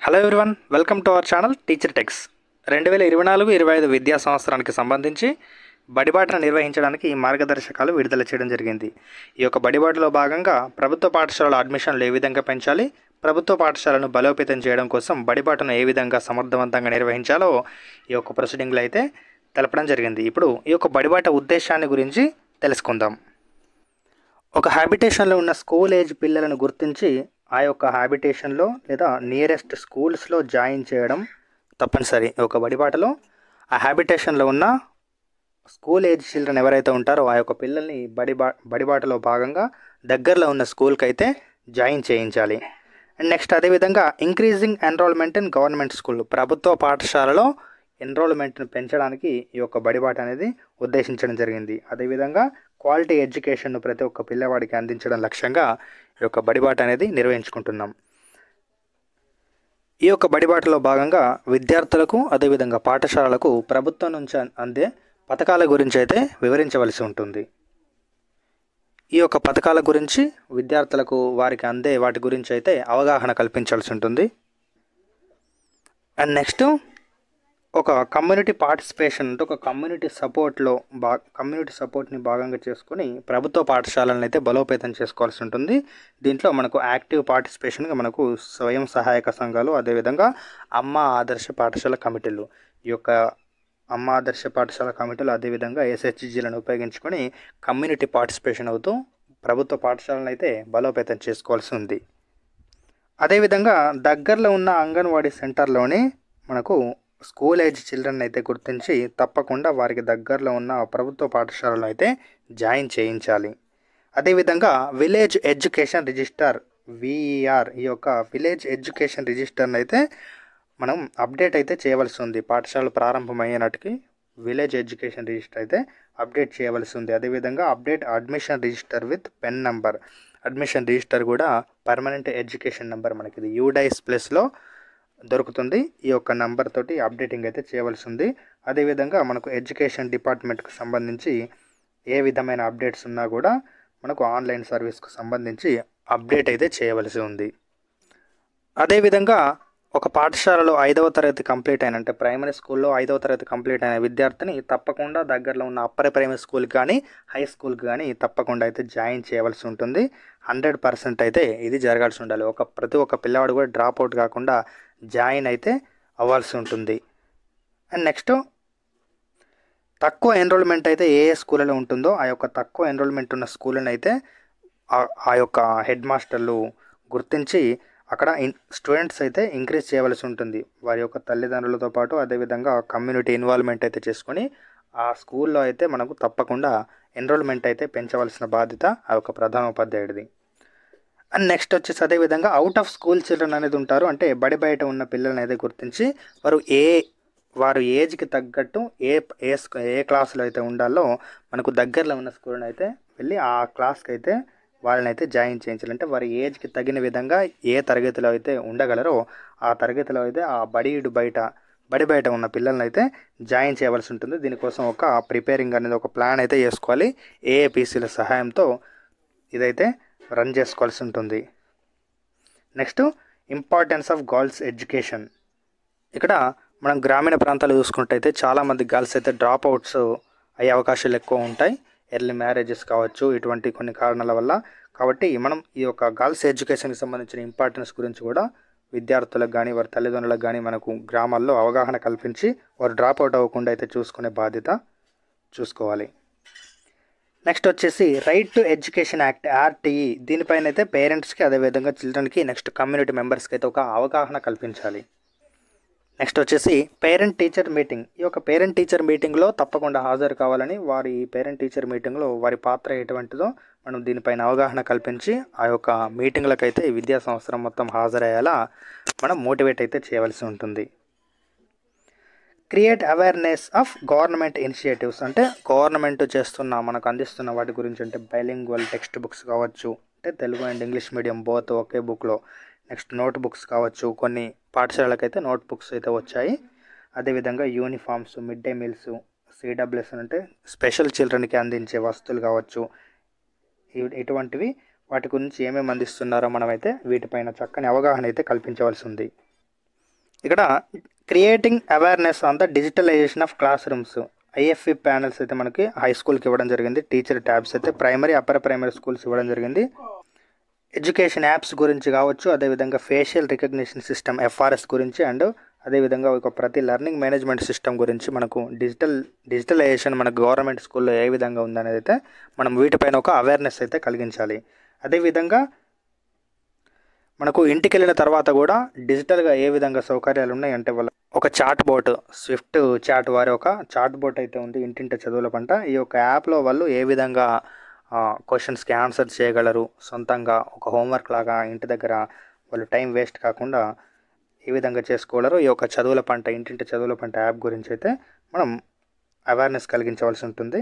Hello everyone, welcome to our channel teacher tax. 2024-25 విద్యా సంవత్సరానికి సంబంధించి బడిబాటను నిర్వహించడానికి ఈ మార్గదర్శకాలు విడుదల చేయడం జరిగింది. ఈ యొక్క బడిబాటలో భాగంగా ప్రభుత్వ పాఠశాలల అడ్మిషన్లు ఏ విధంగా పెంచాలి, ప్రభుత్వ పాఠశాలను బలోపేతం చేయడం కోసం బడిబాటను ఏ విధంగా సమర్థవంతంగా నిర్వహించాలో ఈ యొక్క ప్రొసీడింగ్లో అయితే తెలపడం జరిగింది. ఇప్పుడు ఈ యొక్క బడిబాట ఉద్దేశాన్ని గురించి తెలుసుకుందాం. ఒక హ్యాబిటేషన్లో ఉన్న స్కూల్ ఏజ్ పిల్లలను గుర్తించి ఆ యొక్క హ్యాబిటేషన్లో లేదా నియరెస్ట్ స్కూల్స్లో జాయిన్ చేయడం తప్పనిసరి. ఒక బడిబాటలో ఆ హ్యాబిటేషన్లో ఉన్న స్కూల్ ఏజ్ చిల్డ్రన్ ఎవరైతే ఉంటారో ఆ యొక్క పిల్లల్ని బడిబాటలో భాగంగా దగ్గరలో ఉన్న స్కూల్కి అయితే జాయిన్ చేయించాలి. అండ్ నెక్స్ట్ అదేవిధంగా increasing enrolment in government school, ప్రభుత్వ పాఠశాలలో ఎన్రోల్మెంట్ను పెంచడానికి ఈ యొక్క బడిబాట అనేది ఉద్దేశించడం జరిగింది. అదేవిధంగా క్వాలిటీ ఎడ్యుకేషన్ను ప్రతి ఒక్క పిల్లవాడికి అందించడం లక్ష్యంగా ఈ యొక్క బడిబాట అనేది నిర్వహించుకుంటున్నాం. ఈ యొక్క బడిబాటలో భాగంగా విద్యార్థులకు అదేవిధంగా పాఠశాలలకు ప్రభుత్వం నుంచి అందే పథకాల గురించి అయితే వివరించవలసి ఉంటుంది. ఈ యొక్క పథకాల గురించి విద్యార్థులకు వారికి అందే వాటి గురించి అయితే అవగాహన కల్పించాల్సి ఉంటుంది. అండ్ నెక్స్ట్ ఒక కమ్యూనిటీ పార్టిసిపేషన్ అంటే ఒక కమ్యూనిటీ సపోర్ట్ని భాగంగా చేసుకొని ప్రభుత్వ పాఠశాలను అయితే బలోపేతం చేసుకోవాల్సి ఉంటుంది. దీంట్లో మనకు యాక్టివ్ పార్టిసిపేషన్గా మనకు స్వయం సహాయక సంఘాలు, అదేవిధంగా అమ్మ ఆదర్శ పాఠశాల కమిటీలు, ఈ యొక్క అమ్మ ఆదర్శ పాఠశాల కమిటీలు అదేవిధంగా ఎస్హెచ్జిలను ఉపయోగించుకొని కమ్యూనిటీ పార్టిసిపేషన్ అవుతూ ప్రభుత్వ పాఠశాలను అయితే బలోపేతం చేసుకోవాల్సి ఉంది. అదేవిధంగా దగ్గరలో ఉన్న అంగన్వాడీ సెంటర్లోనే మనకు స్కూల్ ఏజ్ చిల్డ్రన్ అయితే గుర్తించి తప్పకుండా వారికి దగ్గరలో ఉన్న ప్రభుత్వ పాఠశాలలో అయితే జాయిన్ చేయించాలి. అదేవిధంగా విలేజ్ ఎడ్యుకేషన్ రిజిస్టర్ విఈఆర్, ఈ యొక్క విలేజ్ ఎడ్యుకేషన్ రిజిస్టర్ని అయితే మనం అప్డేట్ అయితే చేయవలసి ఉంది. పాఠశాలలు ప్రారంభమయ్యేనాటికి విలేజ్ ఎడ్యుకేషన్ రిజిస్టర్ అయితే అప్డేట్ చేయవలసి ఉంది. అదేవిధంగా update admission register with pen number, admission register కూడా పర్మనెంట్ ఎడ్యుకేషన్ నెంబర్ మనకి ఇది యూడైస్ ప్లస్లో దొరుకుతుంది. ఈ యొక్క నంబర్ తోటి అప్డేటింగ్ అయితే చేయవలసి ఉంది. అదేవిధంగా మనకు ఎడ్యుకేషన్ డిపార్ట్మెంట్కి సంబంధించి ఏ విధమైన అప్డేట్స్ ఉన్నా కూడా మనకు ఆన్లైన్ సర్వీస్కు సంబంధించి అప్డేట్ అయితే చేయవలసి ఉంది. అదేవిధంగా ఒక పాఠశాలలో 5వ తరగతి కంప్లీట్ అయిన అంటే ప్రైమరీ స్కూల్లో 5వ తరగతి కంప్లీట్ అయిన విద్యార్థిని తప్పకుండా దగ్గరలో ఉన్న అప్పర్ ప్రైమరీ స్కూల్కి కానీ హై స్కూల్కి కానీ తప్పకుండా అయితే జాయిన్ చేయవలసి ఉంటుంది. 100% అయితే ఇది జరగాల్సి ఉండాలి. ప్రతి ఒక్క పిల్లవాడు కూడా డ్రాప్ అవుట్ కాకుండా జాయిన్ అయితే అవ్వాల్సి ఉంటుంది. అండ్ నెక్స్ట్ తక్కువ ఎన్రోల్మెంట్ అయితే ఏ స్కూల్లో ఉంటుందో ఆ యొక్క తక్కువ ఎన్రోల్మెంట్ ఉన్న స్కూళ్ళని అయితే ఆ యొక్క హెడ్ మాస్టర్లు గుర్తించి అక్కడ స్టూడెంట్స్ అయితే ఇంక్రీజ్ చేయవలసి ఉంటుంది. వారి యొక్క తల్లిదండ్రులతో పాటు అదేవిధంగా కమ్యూనిటీ ఇన్వాల్వ్మెంట్ అయితే చేసుకొని ఆ స్కూల్లో అయితే మనకు తప్పకుండా ఎన్రోల్మెంట్ అయితే పెంచవలసిన బాధ్యత ఆ యొక్క ప్రధానోపాధ్యాయుడిది. అండ్ నెక్స్ట్ వచ్చేసి అదేవిధంగా అవుట్ ఆఫ్ స్కూల్ చిల్డ్రన్ అనేది ఉంటారు. అంటే బడి బయట ఉన్న పిల్లల్ని అయితే గుర్తించి వారు ఏజ్కి తగ్గట్టు ఏ క్లాసులో అయితే ఉండాలో మనకు దగ్గరలో ఉన్న స్కూల్ని అయితే వెళ్ళి ఆ క్లాస్కి అయితే వాళ్ళని అయితే జాయిన్ చేయించాలంటే వారి ఏజ్కి తగిన విధంగా ఏ తరగతిలో అయితే ఉండగలరో ఆ తరగతిలో అయితే ఆ బడి బయట ఉన్న పిల్లల్ని అయితే జాయిన్ చేయవలసి ఉంటుంది. దీనికోసం ఒక ప్రిపేరింగ్ అనేది ఒక ప్లాన్ అయితే చేసుకోవాలి. ఏఏపీసీల సహాయంతో ఇదైతే రన్ చేసుకోవాల్సి ఉంటుంది. Next importance of girls education. ఇక్కడ మనం గ్రామీణ ప్రాంతాలు చూసుకుంటే చాలామంది గర్ల్స్ అయితే డ్రాప్ అవుట్స్ అయ్యే అవకాశాలు ఎక్కువ ఉంటాయి. ఎర్లీ మ్యారేజెస్ కావచ్చు, ఇటువంటి కొన్ని కారణాల వల్ల. కాబట్టి మనం ఈ యొక్క గర్ల్స్ ఎడ్యుకేషన్కి సంబంధించిన ఇంపార్టెన్స్ గురించి కూడా విద్యార్థులకు కానీ వారి తల్లిదండ్రులకు కానీ మనకు గ్రామాల్లో అవగాహన కల్పించి వారు డ్రాప్ అవుట్ అవ్వకుండా అయితే చూసుకునే బాధ్యత చూసుకోవాలి. నెక్స్ట్ వచ్చేసి right to education act RTE, దీనిపైన అయితే పేరెంట్స్కి అదేవిధంగా చిల్డ్రన్కి నెక్స్ట్ కమ్యూనిటీ మెంబర్స్కి అయితే ఒక అవగాహన కల్పించాలి. నెక్స్ట్ వచ్చేసి పేరెంట్ టీచర్ మీటింగ్. ఈ యొక్క పేరెంట్ టీచర్ మీటింగ్లో తప్పకుండా హాజరు కావాలని, వారి పేరెంట్ టీచర్ మీటింగ్లో వారి పాత్ర ఎటువంటిదో మనం దీనిపైన అవగాహన కల్పించి ఆ యొక్క మీటింగ్లకైతే విద్యా సంవత్సరం మొత్తం హాజరయ్యేలా మనం మోటివేట్ అయితే చేయవలసి ఉంటుంది. Create awareness of government initiatives, అంటే గవర్నమెంట్ మనకు అందిస్తున్న వాటి గురించి, అంటే బైలింగ్వల్ టెక్స్ట్ బుక్స్ కావచ్చు, అంటే Telugu and English medium both ఒకే బుక్లో. నెక్స్ట్ నోట్ బుక్స్ కావచ్చు, కొన్ని పాఠశాలకైతే నోట్ బుక్స్ అయితే వచ్చాయి. అదేవిధంగా uniforms, mid day meals, CWS అంటే స్పెషల్ చిల్డ్రన్కి అందించే వస్తువులు కావచ్చు, ఇటువంటివి వాటి గురించి ఏమేమి అందిస్తున్నారో మనమైతే వీటిపైన చక్కని అవగాహన అయితే కల్పించవలసి ఉంది. ఇక్కడ creating awareness on the digitalisation of classrooms, IFP panels అయితే మనకి హై స్కూల్కి ఇవ్వడం జరిగింది. టీచర్ ట్యాబ్స్ అయితే ప్రైమరీ అప్పర్ ప్రైమరీ స్కూల్స్ ఇవ్వడం జరిగింది. ఎడ్యుకేషన్ యాప్స్ గురించి కావచ్చు, అదేవిధంగా ఫేషియల్ రికగ్నిషన్ సిస్టమ్ ఎఫ్ఆర్ఎస్ గురించి, అండ్ అదేవిధంగా ఒక ప్రతి లెర్నింగ్ మేనేజ్మెంట్ సిస్టమ్ గురించి మనకు డిజిటలైజేషన్ మనకు గవర్నమెంట్ స్కూల్లో ఏ విధంగా ఉందనేది అయితే మనం వీటిపైన ఒక అవేర్నెస్ అయితే కలిగించాలి. అదేవిధంగా మనకు ఇంటికి వెళ్ళిన తర్వాత కూడా డిజిటల్గా ఏ విధంగా సౌకర్యాలు ఉన్నాయి అంటే వాళ్ళ ఒక చాట్ బోట్, స్విఫ్ట్ చాట్ వారి ఒక చాట్ బోట్ అయితే ఉంది ఇంటింట చదువుల పంట. ఈ యొక్క యాప్లో వాళ్ళు ఏ విధంగా క్వశ్చన్స్కి ఆన్సర్ చేయగలరు, సొంతంగా ఒక హోంవర్క్ లాగా ఇంటి దగ్గర వాళ్ళు టైం వేస్ట్ కాకుండా ఏ విధంగా చేసుకోగలరు, ఈ యొక్క చదువుల పంట ఇంటింటి చదువుల పంట యాప్ గురించి అయితే మనం అవేర్నెస్ కలిగించవలసి ఉంటుంది.